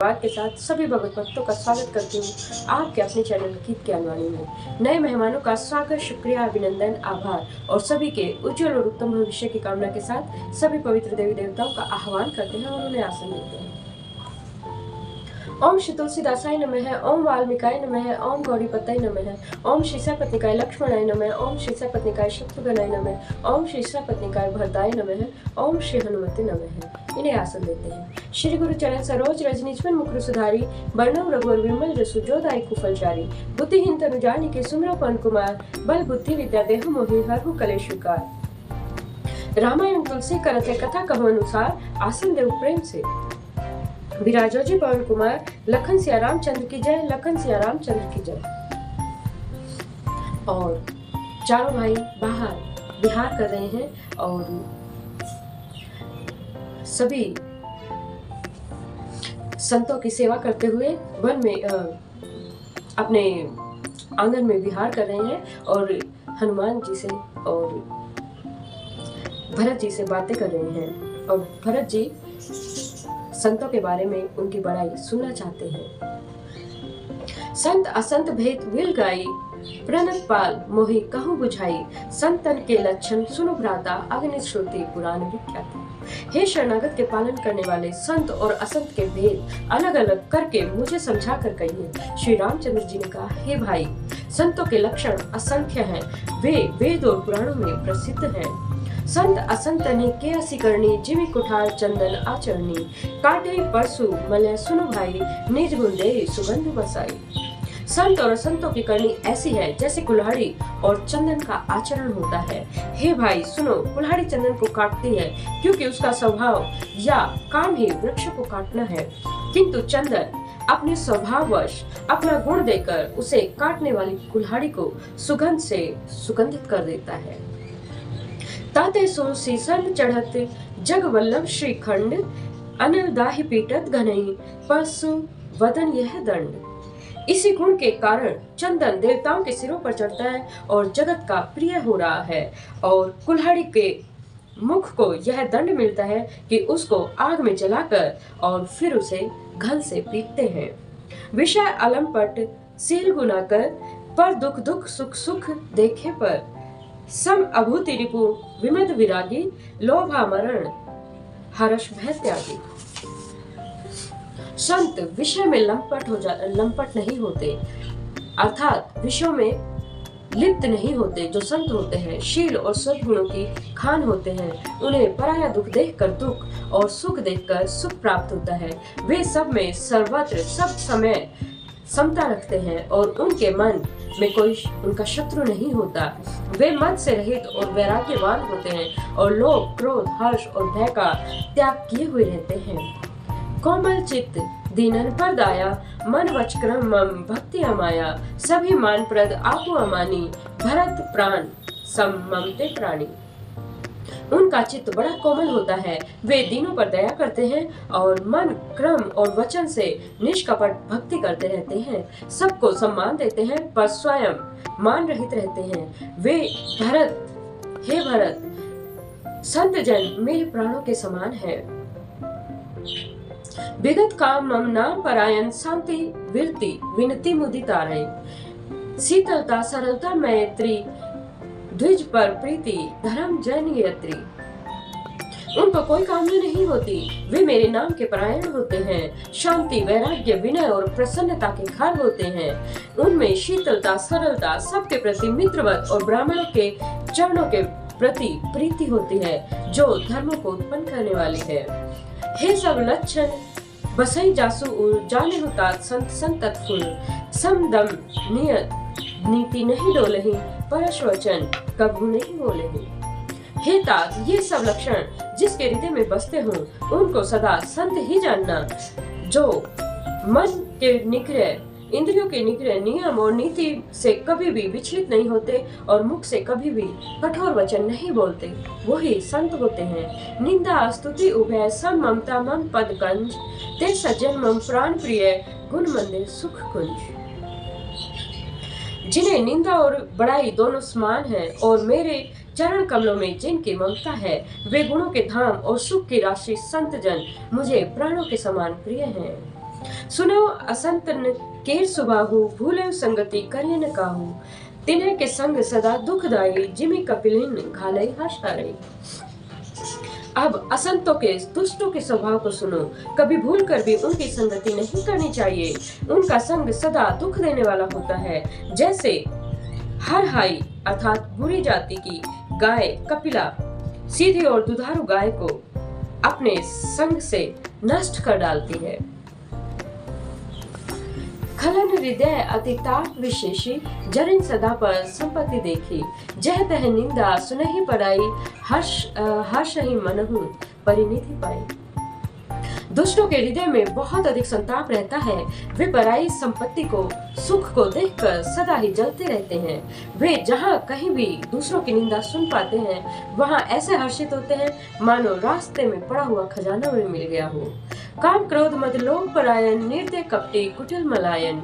के साथ सभी भगवत भक्तों का स्वागत करती हूँ आपके अपने चैनल गीत की अलवाणी में। नए मेहमानों का स्वागत, शुक्रिया, अभिनंदन, आभार और सभी के उज्जवल और उत्तम भविष्य की कामना के साथ सभी पवित्र देवी देवताओं का आह्वान करते हैं और उन्हें आसन देते हैं। ओम श्री तुलसीदासाय नमः, ओम वाल्मीकाय नमः, ओम गौरीपताय नमः, ओम श्री सपत्निकाय लक्ष्मणाय नमः, ओम श्री सपत्निकाय शत्रुघ्नाय नमः, ओम श्री सपत्निकाय भरताय नमः, ओम श्री हनुमते नमः। इन्हें आसन देते हैं। श्री गुरु चरण सरोज रजनीश्वर मुकुर सुधारी, वर्णव रघुवर विमल जसु जोदायक कुफलचारी, बुद्धिहीन तनु जानिके सुमिरौ पवन कुमार, बल बुद्धि विद्या देहु मोहि हरहु कलेश विकार। रामायण तुलसी करते कथा कहु अनुसार, आसन देव प्रेम से। विराजो जी पवन कुमार, लखन सिया रामचंद्र की जय, लखन सिया रामचंद्र की जय। और चारों भाई बाहर विहार कर रहे हैं और सभी संतों की सेवा करते हुए वन में अपने आंगन में विहार कर रहे हैं और हनुमान जी से और भरत जी से बातें कर रहे हैं। और भरत जी संतों के बारे में उनकी बड़ाई सुनना चाहते हैं। संत असंत भेद विल गाई, प्रणत पाल मोहि कहु बुझाई, संतन के लक्षण सुनु भ्राता, अग्नि श्रुति पुराण विख्यात। हे शरणागत के पालन करने वाले, संत और असंत के भेद अलग अलग करके मुझे समझा कर कहिए। श्री रामचंद्र जी ने कहा, हे भाई, संतों के लक्षण असंख्य हैं, वे वेद और पुराणों में प्रसिद्ध हैं। संत असंत ने के असी करनी, जिमि कुठार चंदन आचरणी, काटे परसु मलय सुनु भाई, निज गुंदे सुगंध बसाई। संत और असंतों की करनी ऐसी है जैसे कुल्हाड़ी और चंदन का आचरण होता है। हे भाई सुनो, कुल्हाड़ी चंदन को काटती है क्योंकि उसका स्वभाव या काम ही वृक्ष को काटना है, किंतु चंदन अपने स्वभाववश अपना गुण देकर उसे काटने वाली कुल्हाड़ी को सुगंध से सुगंधित कर देता है। ताते सो सीसन चढ़त जग वल्लभ श्रीखंड, अनिल दाहि पीटत घनई, परसु वदन यह दंड। इसी गुण के कारण चंदन देवताओं के सिरों पर चढ़ता है और जगत का प्रिय हो रहा है, और कुल्हाड़ी के मुख को यह दंड मिलता है कि उसको आग में जलाकर और फिर उसे घल से पीटते हैं। विषय अलमपट सील गुनाकर, पर दुख दुख सुख सुख देखे पर, सम अभूति रिपु विमद विरागी, लोभा मरण हर्ष भय त्यागी। संत विषय में लंपट नहीं होते, अर्थात विषयों में लिप्त नहीं होते। जो संत होते हैं शील और सद्गुणों की खान होते हैं, उन्हें पराया दुख देखकर दुख और सुख देखकर सुख प्राप्त होता है। वे सब में सर्वत्र सब समय समता रखते हैं और उनके मन में कोई उनका शत्रु नहीं होता। वे मद से रहित और वैराग्यवान होते हैं और लोभ, क्रोध, हर्ष और भय का त्याग किए हुए रहते हैं। कोमल चित्त दीनन पर दाया, मन वच क्रम मम भक्ति अमाया, सभी मान प्रद आपु अमानी, भरत प्राण सम ममते प्राणी। उनका चित्त बड़ा कोमल होता है, वे दीनों पर दया करते हैं और मन, क्रम और वचन से निष्कपट भक्ति करते रहते हैं। सबको सम्मान देते हैं पर स्वयं मान रहित रहते हैं। वे भरत, हे भरत, संत जन मेरे प्राणों के समान है। विगत काम मम नाम परायण, शांति विरति विनती मुदि तारय, शीतलता सरलता मैत्री, द्विज पर प्रीति धर्म जन यत्री। उनको कोई कामना नहीं होती, वे मेरे नाम के परायण होते हैं। शांति, वैराग्य, विनय और प्रसन्नता के घर होते हैं। उनमें शीतलता, सरलता, सबके प्रति मित्रवत और ब्राह्मणों के चरणों के प्रति प्रीति होती है, जो धर्म को उत्पन्न करने वाली है। हे सब लक्षण बसई जासु उर, जाने हुतात संत संतत फुल, समदम नियत नीति नहीं डोलही, परश वचन कभू नहीं बोलेही। हे तात, ये सब लक्षण जिसके हृदय में बसते हों, उनको सदा संत ही जानना, जो मन के निग्रह, इंद्रियों के निग्रह, नियम और नीति से कभी भी विचलित नहीं होते और मुख से कभी भी कठोर वचन नहीं बोलते, वही संत होते हैं। निंदा स्तुति उभय सम ममता मम पद कंज, ते सज्जन मम प्राण प्रिय, गुण मंदिर सुख कुंज। जिन्हें निंदा और बड़ाई दोनों समान है और मेरे चरण कमलों में जिनकी ममता है, वे गुणों के धाम और सुख की राशि संत जन मुझे प्राणों के समान प्रिय हैं। सुनो असंतन केर सुबाहु भूले संगति करिए न काहू तिन्हे के संग सदा दुखदाई जिमि कपिलिन घालई हर्षारई। अब असंतों के दुष्टों के स्वभाव को सुनो, कभी भूल कर भी उनकी संगति नहीं करनी चाहिए। उनका संग सदा दुख देने वाला होता है। जैसे हर हाई अर्थात बुरी जाति की गाय कपिला सीधी और दुधारू गाय को अपने संग से नष्ट कर डालती है। खलन हृदय अति ताप विशेषी जरिन सदा पर संपत्ति देखी जह तह निंदा सुनहि पराई हर्ष ही मनहु परिनिधि पाई। दुष्टों के हृदय में बहुत अधिक संताप रहता है। वे पराई संपत्ति को सुख को देखकर सदा ही जलते रहते हैं। वे जहाँ कहीं भी दूसरों की निंदा सुन पाते हैं वहाँ ऐसे हर्षित होते हैं मानो रास्ते में पड़ा हुआ खजाना उन्हें मिल गया हो। काम क्रोध मद लोभ परायण निर्दय कपटी कुटिल मलायन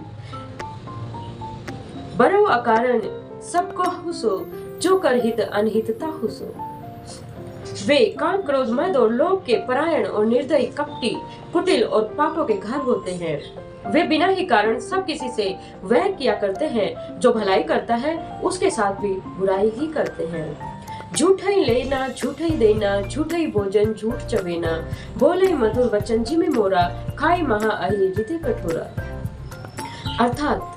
बरो अकारण सबको हुसो जो कर हित अनहितता हुसो। वे काम क्रोध मद और लोभ के परायण और निर्दयी कपटी कुटिल और पापों के घर होते हैं। वे बिना ही कारण सब किसी से वैर किया करते हैं। जो भलाई करता है उसके साथ भी बुराई ही करते हैं। झूठा ही लेना झूठा ही देना झूठा ही भोजन झूठ चवेना बोले मधुर वचन जिमि मोरा खाई महा अहि हृदय कठोरा। अर्थात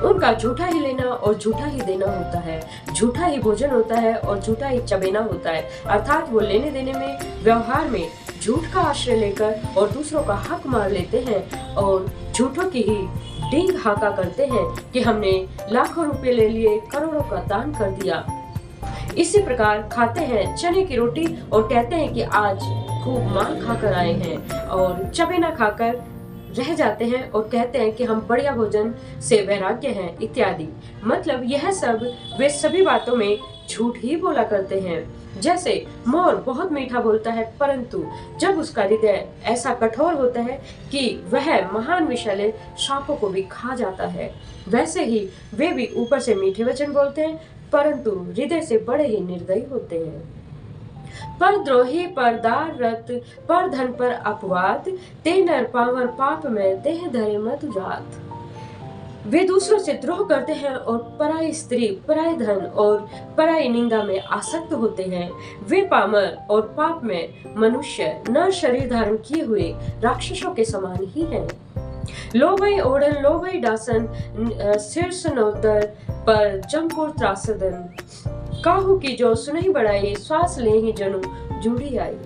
उनका झूठा ही लेना और झूठा ही देना होता है, झूठा ही भोजन होता है और झूठा ही चबेना होता है। अर्थात वो लेने देने में व्यवहार में झूठ का आश्रय लेकर और दूसरों का हक मार लेते हैं और झूठों की ही डींग हाका करते हैं कि हमने लाखों रुपए ले लिए करोड़ों का दान कर दिया। इसी प्रकार खाते हैं चने की रोटी और कहते हैं कि आज खूब मार खाकर आए हैं और चबेना खाकर रह जाते हैं और कहते हैं कि हम बढ़िया भोजन से वैराग्य हैं इत्यादि। मतलब यह सब वे सभी बातों में झूठ ही बोला करते हैं। जैसे मोर बहुत मीठा बोलता है परंतु जब उसका हृदय ऐसा कठोर होता है कि वह महान विषैले सांपों को भी खा जाता है, वैसे ही वे भी ऊपर से मीठे वचन बोलते हैं परंतु हृदय से बड़े ही निर्दयी होते हैं। पर द्रोही पर दार रत पर धन पर अपवाद ते नर पावर पाप में देह धरे मत जात। वे दूसरों से द्रोह करते हैं और पराई स्त्री पराई धन और पराई निंदा में आसक्त होते हैं। वे पामर और पाप में मनुष्य नर शरीर धारण किए हुए राक्षसों के समान ही हैं। लोभई ओढ़न लोभई डासन शीर्ष नोदर पर जमपुर त्रासदन काहू की जो सुनही बढ़ाई श्वास ले ही जनु जुड़ी आई।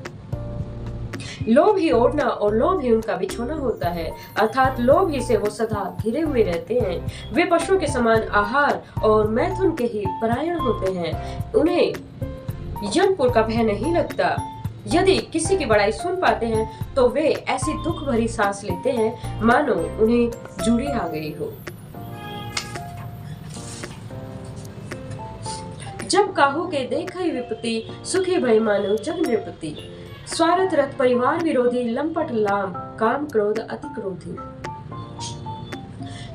लोभ ही ओढ़ना और लोभ ही उनका बिछोना होता है। अर्थात लोभ ही से वो सदा घिरे हुए रहते हैं। वे पशुओं के समान आहार और मैथुन के ही परायण होते हैं। उन्हें यमपुर का भय नहीं लगता। यदि किसी की बड़ाई सुन पाते हैं तो वे ऐसी दुख भरी सांस लेते हैं मानो उन्हें जूड़ी आ गई हो। जब काहू के देखई विपत्ति सुखी भई मानो जग नृपति स्वार्थ रथ परिवार विरोधी लंपट लाम काम क्रोध अति क्रोधी।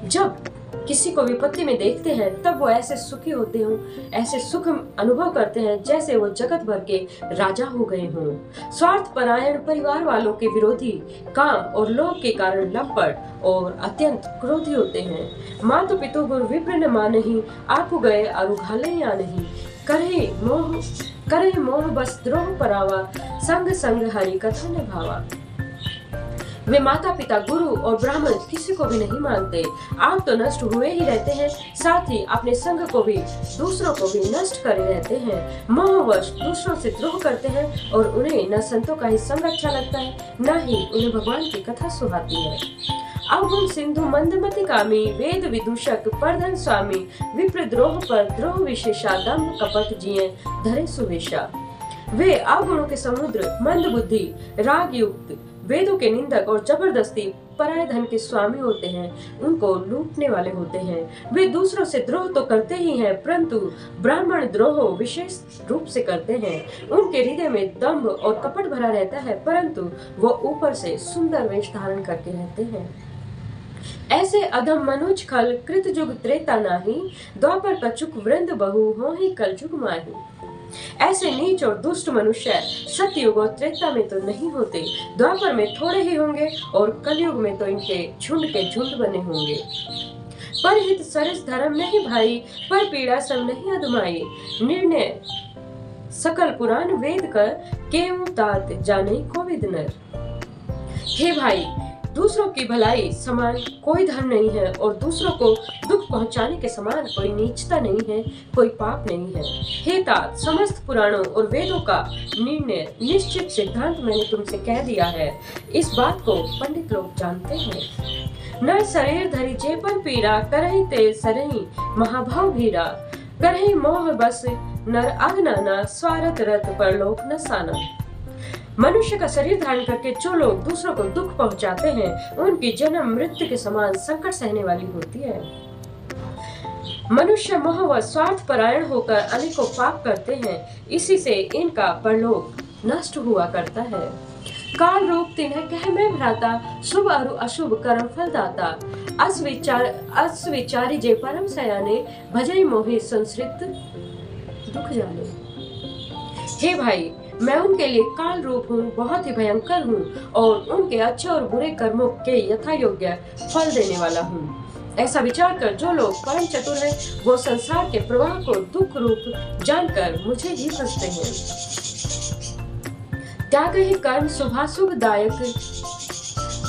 जब किसी को विपत्ति में देखते हैं तब वो ऐसे सुखी होते हो, ऐसे सुख अनुभव करते हैं जैसे वो जगत भर के राजा हो गए हों। स्वार्थ परायण परिवार वालों के विरोधी काम और लोभ के कारण लंपट और अत्यंत क्रोधी होते हैं। मातु पितु गुरु विप्र न मानहि आपु गए अरुघाले या नहीं करे मोह बस द्रोह परावा संग संग हरि कथा न भावा। वे माता पिता गुरु और ब्राह्मण किसी को भी नहीं मानते। आप तो नष्ट हुए ही रहते हैं, साथ ही अपने संग को भी दूसरों को भी नष्ट करे रहते हैं। मोहवश दूसरों से द्रोह करते हैं और उन्हें न संतों का ही संग अच्छा लगता है न ही उन्हें भगवान की कथा सुहाती है। अवगुण सिंधु मंदमति कामी वेद विदूषक परधन स्वामी विप्र द्रोह पर द्रोह विशेषा दम्भ कपट जिये धरे सुवेशा। वे अवगुणों के समुद्र मंद बुद्धि राग युक्त वेदों के निंदक और जबरदस्ती पराय धन के स्वामी होते हैं, उनको लूटने वाले होते हैं। वे दूसरों से द्रोह तो करते ही हैं परंतु ब्राह्मण द्रोह विशेष रूप से करते हैं। उनके हृदय में दंभ और कपट भरा रहता है परंतु वो ऊपर से सुंदर वेश धारण करके रहते हैं। ऐसे अधम मनुज खल कृत जुग त्रेता नाही द्वापर कछुक वृंद बहु हो ही कल जुग माही। ऐसे नीच और दुष्ट मनुष्य सतयुग और त्रेता में तो नहीं होते, द्वापर में थोड़े ही होंगे और कलयुग में तो इनके झुंड के झुंड बने होंगे। परहित सरस धर्म नहीं भाई, पर पीड़ा सम नहीं अदमाई। निर्णय सकल पुराण वेद कर, केऊ तात जाने कोविद नर। हे भाई, दूसरों की भलाई समान कोई धर्म नहीं है और दूसरों को दुख पहुंचाने के समान कोई नीचता नहीं है, कोई पाप नहीं है। हे तात, समस्त पुराणों और वेदों का निर्णय निश्चित सिद्धांत मैंने तुमसे कह दिया है। इस बात को पंडित लोग जानते हैं। न शरीर धरी जेपन पीरा, करही ते सरही महाभाव भीरा। करही मोह बस नर अग्नाना, स्वार्थ रत परलोक न साना। मनुष्य का शरीर धारण करके जो लोग दूसरों को दुख पहुंचाते हैं, उनकी जन्म मृत्यु के समान संकट सहने वाली होती है। मनुष्य मोह व स्वार्थ परायण होकर अनेकों पाप करते हैं, इसी से इनका परलोक नष्ट हुआ करता है। काल रूप तिन्ह कह मैं भ्राता, शुभ और अशुभ कर्म फल दाता। अस्विचारी जे परम सयाने, भजई मोहि संसृत दुख जाने। हे भाई, मैं उनके लिए काल रूप हूँ, बहुत ही भयंकर हूँ और उनके अच्छे और बुरे कर्मों के यथा योग्य फल देने वाला हूँ। ऐसा विचार कर जो लोग परम चतुर हैं, वो संसार के प्रवाह को दुख रूप जानकर मुझे ही फंसते हैं। त्याग ही कर्म शुभाशुभ दायक,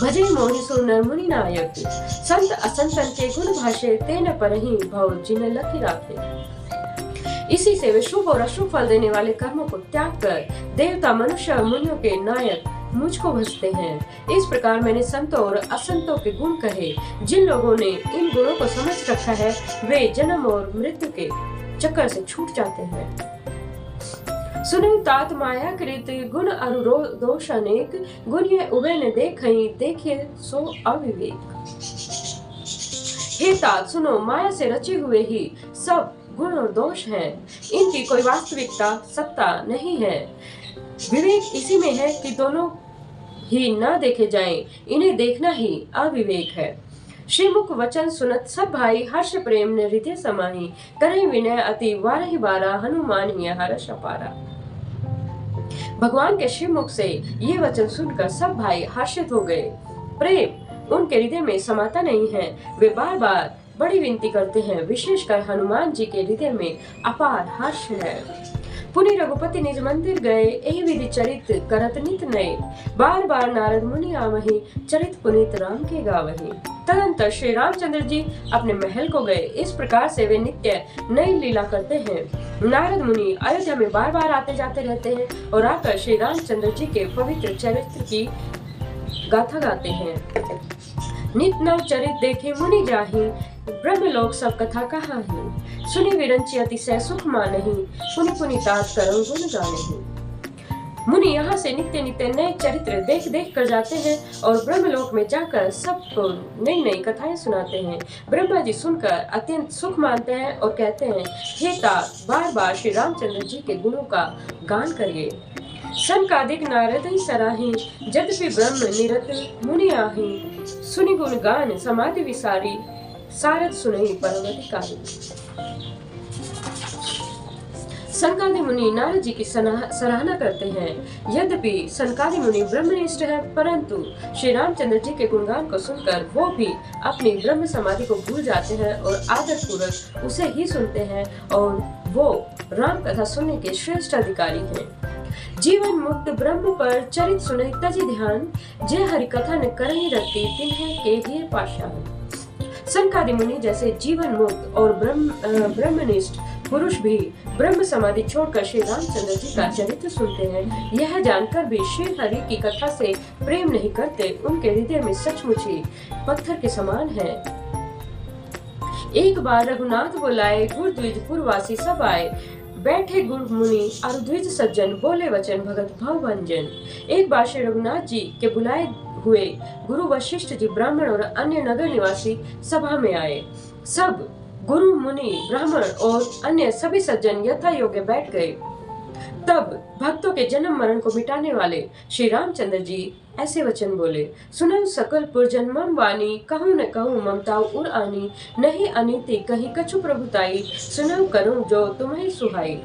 भजे मोहि सो नर मुनि नायक। संत असंतन के गुण भाषे, तेन परहि भव जिन लखि राखे। इसी से वे शुभ और अशुभ फल देने वाले कर्मों को त्याग कर देवता, मनुष्य और मुनियों के नायक मुझको भजते हैं। इस प्रकार मैंने संतों और असंतों के गुण कहे। जिन लोगों ने इन गुणों को समझ रखा है, वे जन्म और मृत्यु के चक्कर से छूट जाते हैं। सुनो तात माया कृत, गुण अरु दोष अनेक। गुण ये उभय न देखहि, देखे सो अविवेक। हे तात, सुनो, माया से रचे हुए ही सब गुण और दोष हैं, इनकी कोई वास्तविकता सत्ता नहीं है। विवेक इसी में है कि दोनों ही न देखे जाएं, इन्हें देखना ही अविवेक है। श्रीमुख वचन सुनत सब भाई, हर्ष प्रेम ने हृदय समाही। करें विनय अति वारहि बारा, हनुमान ही हर्ष अपारा। भगवान के श्रीमुख से ये वचन सुनकर सब भाई हर्षित हो गए। प्रेम उनके हृदय में समाता नहीं है, वे बार बार बड़ी विनती करते हैं। विशेषकर हनुमान जी के हृदय में अपार हर्ष है। पुनि रघुपति निज मंदिर गए, एहि विधि चरित करत नित नए। बार बार नारद मुनि आवहि, चरित पुनीत राम के गावहि। तदंतर श्री रामचंद्र जी अपने महल को गए। इस प्रकार से वे नित्य नई लीला करते हैं। नारद मुनि अयोध्या में बार बार आते जाते रहते हैं और आकर श्री रामचंद्र जी के पवित्र चरित्र की गाथा गाते हैं। नित नव चरित देखे मुनि जाहि, ब्रह्मलोक सब कथा कहा ही। सुनि विरंची अतिशय सुख मानहि, पुनि पुनि तात करम गुण गानहि। मुनि यहाँ से नित्य नित्य नए चरित्र देख देख कर जाते हैं और ब्रह्मलोक में जाकर सबको नई नई कथाएं सुनाते हैं। ब्रह्मा जी सुनकर अत्यंत सुख मानते हैं और कहते हैं, हे तात, बार बार श्री रामचंद्र जी के गुणों का गान करिए। सनकादिक नारद ही सराही, यद्यपि ब्रह्म निरत मुनि आही। सुनि गुण गान समाधि विसारी, सारद सुनहि परम अधिकारी। सनकादि मुनि नारद जी की सराहना करते हैं। यद्यपि सनकादि मुनि ब्रह्मनिष्ठ है, परंतु श्री रामचंद्र जी के गुणगान को सुनकर वो भी अपनी ब्रह्म समाधि को भूल जाते हैं और आदर पूर्वक उसे ही सुनते हैं और वो राम कथा सुनने के श्रेष्ठ अधिकारी हैं। जीवन मुक्त ब्रह्म पर चरित सुने तजी ध्यान, जे हरि कथा न करहि रति, तिन्हे के हिय पाषाण। सनकादि मुनि जैसे जीवन मुक्त और ब्रह्मनिष्ठ पुरुष भी ब्रह्म समाधि छोड़कर श्री रामचंद्र जी का चरित्र सुनते हैं। यह जानकर भी श्री हरि की कथा से प्रेम नहीं करते, उनके हृदय में सचमुच ही पत्थर के समान है। एक बार रघुनाथ बुलाए, गुर द्विजपुर वासी सब आए। बैठे गुरु मुनि और द्विज सज्जन, बोले वचन भगत भव भंजन। एक बार श्री रघुनाथ जी के बुलाए हुए गुरु वशिष्ठ जी, ब्राह्मण और अन्य नगर निवासी सभा में आए। सब गुरु मुनि ब्राह्मण और अन्य सभी सज्जन यथा योग्य बैठ गए। तब भक्तों के जन्म मरण को मिटाने वाले श्री रामचंद्र जी ऐसे वचन बोले, सुनऊ सकल पुरजन्मम वाणी, कहूँ न कहूँ ममताऊ उर आनी। नहीं अनीति कहीं कछु प्रभुताई, सुनऊ करूँ जो तुम्हें सुहाई।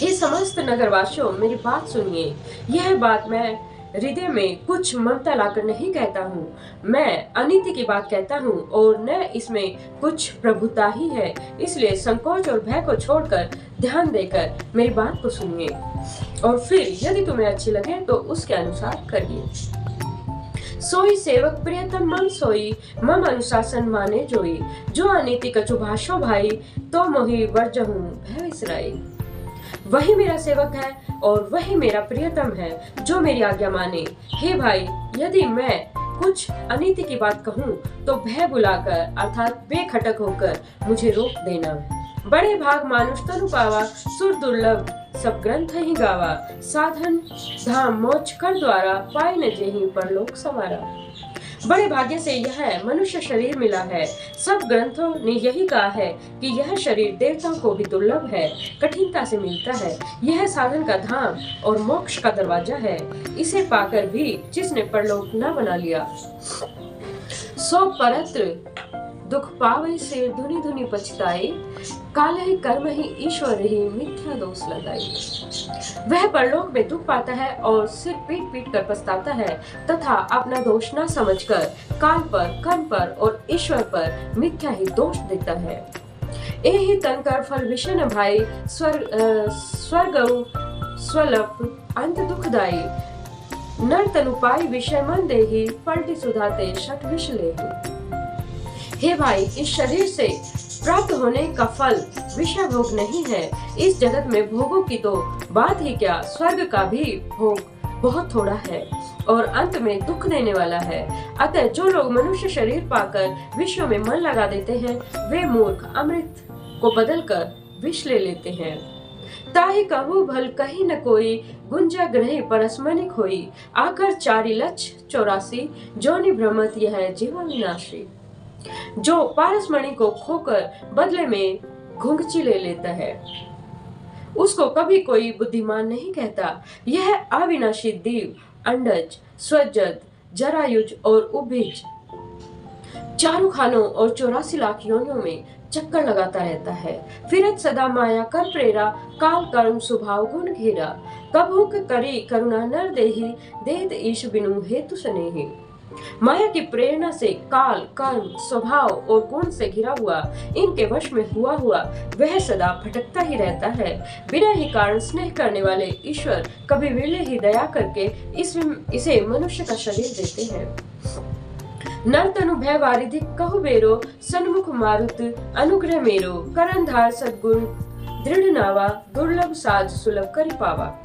हे समस्त नगरवासियों, मेरी बात सुनिए। यह बात मैं हृदय में कुछ ममता लाकर नहीं कहता हूँ, मैं अनीति की बात कहता हूँ और न इसमें कुछ प्रभुता ही है। इसलिए संकोच और भय को छोड़कर ध्यान देकर मेरी बात को सुनिए और फिर यदि तुम्हें अच्छी लगे तो उसके अनुसार करिए। सोई सेवक प्रियतम मन सोई, मम अनुशासन माने जोई। जो अनीति कछु भाषो भाई, तो मोहि वर्जहूँ भय विसराई। वही मेरा सेवक है और वही मेरा प्रियतम है जो मेरी आज्ञा माने। हे भाई, यदि मैं कुछ अनीति की बात कहूँ तो भय बुलाकर अर्थात बेखटक होकर मुझे रोक देना। बड़े भाग मानुष तनु पावा, सुर दुर्लभ सब ग्रंथ ही गावा। साधन धाम मोक्ष कर द्वारा, पाए न जेहि परलोक समारा। बड़े भाग्य से यह मनुष्य शरीर मिला है। सब ग्रंथों ने यही कहा है कि यह शरीर देवताओं को भी दुर्लभ है, कठिनता से मिलता है। यह साधन का धाम और मोक्ष का दरवाजा है। इसे पाकर भी जिसने परलोक न बना लिया, सो परत्र दुख पावे से धुनि धुनि पछताई। काले ही कर्म ही ईश्वर ही मिथ्या दोष लगाई। वह परलोक में दुख पाता है और सिर पीट पीट कर पछताता है तथा अपना दोष न समझकर काल पर, कर्म पर और ईश्वर पर मिथ्या ही दोष देता है। ए ही तन कर फल विषय न भाई, स्वर्ग स्वलप अंत दुखदाई। नर तनु पाई विषय मन देहि, पलटी सुधाते शठ विष लेहि। हे भाई, इस शरीर से प्राप्त होने का फल विषय भोग नहीं है। इस जगत में भोगों की तो बात ही क्या, स्वर्ग का भी भोग बहुत थोड़ा है और अंत में दुख देने वाला है। अतः जो लोग मनुष्य शरीर पाकर विषयों में मन लगा देते हैं, वे मूर्ख अमृत को बदलकर विष ले लेते हैं। ताहि कहु भल कहीं न कोई, गुंजा ग्रही परस्मनिक होई। आकर 4 लक्ष 84, जोनि भ्रमत यह जीवन विनाशी। जो पारसमणि को खोकर बदले में घुंघची ले लेता है, उसको कभी कोई बुद्धिमान नहीं कहता। यह अविनाशी दीव, अंडज, स्वजद, जरायुज और उभिज 4 खानों और 84 लाख योनियों में चक्कर लगाता रहता है। फिरत सदा माया कर प्रेरा, काल कर्म स्वभाव गुण घेरा। कभुक करी करुणा नर देहि, देत ईश बिनु हेतु स्नेहि। माया की प्रेरणा से काल, कर्म, स्वभाव और गुण से घिरा हुआ, इनके वश में हुआ वह सदा भटकता ही रहता है। बिना ही कारण स्नेह करने वाले ईश्वर कभी विरले ही दया करके इसे मनुष्य का शरीर देते हैं। नर तनु भय वारिधि कहु बेरो, सन्मुख मारुत अनुग्रह मेरो। करनधार सद्गुण दृढ़ नावा, दुर्लभ साज सुलभ करि पावा।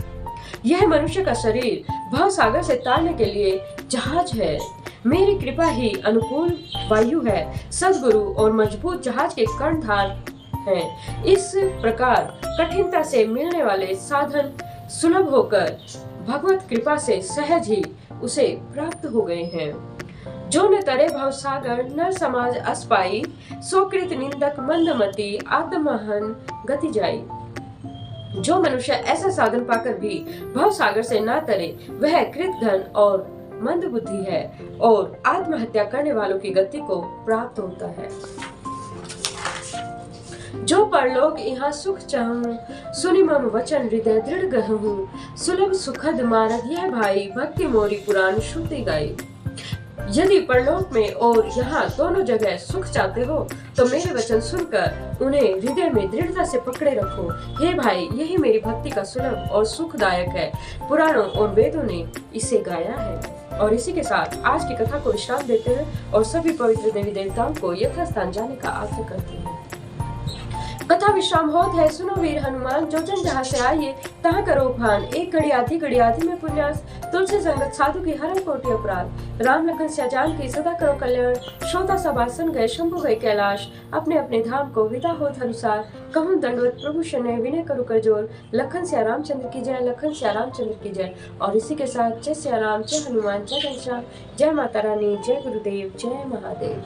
यह मनुष्य का शरीर भव सागर से तारने के लिए जहाज है। मेरी कृपा ही अनुकूल वायु है। सद्गुरु और मजबूत जहाज के कर्णधार हैं। इस प्रकार कठिनता से मिलने वाले साधन सुलभ होकर भगवत कृपा से सहज ही उसे प्राप्त हो गए हैं। जो न तरे भव सागर नर समाज अस पाई, सोकृत निंदक मंदमती आत्महन गति जाई। जो मनुष्य ऐसा साधन पाकर भी भव सागर से न तरे, वह कृतघ्न और मंद बुद्धि है और आत्महत्या करने वालों की गति को प्राप्त होता है। जो परलोक यहाँ सुख चाहूं, सुनि मम वचन हृदय दृढ़ गहूं। सुलभ सुखद मार्ग यह भाई, भक्ति मोरी पुराण श्रुति गाई। यदि परलोक में और यहाँ दोनों जगह सुख चाहते हो तो मेरे वचन सुनकर उन्हें हृदय में दृढ़ता से पकड़े रखो। हे भाई, यही मेरी भक्ति का सुलभ और सुखदायक है। पुराणों और वेदों ने इसे गाया है। और इसी के साथ आज की कथा को विश्राम देते हैं और सभी पवित्र देवी देवताओं को यथास्थान जाने का आग्रह करते हैं। कथा विश्राम होत है, सुनो वीर हनुमान। जो जन जहाँ से आइए तहाँ करो भान। एक घड़ी आधी में पुण्यास, तुलसी संगत साधु की हरण कोटि अपराध। राम लखन सिया जान की सदा करो कल्याण। श्रोता सब आसन गए, शंभु गए कैलाश। अपने अपने धाम को विदा होत अनुसार, कहूँ दंडवत प्रभु शरणय विनय करू कर जोर। लखन सिया रामचंद्र की जय, लखन सिया रामचंद्र की जय। और इसी के साथ जय सिया राम, जय हनुमान, जय घनश्याम, जय माता रानी, जय गुरुदेव, जय महादेव।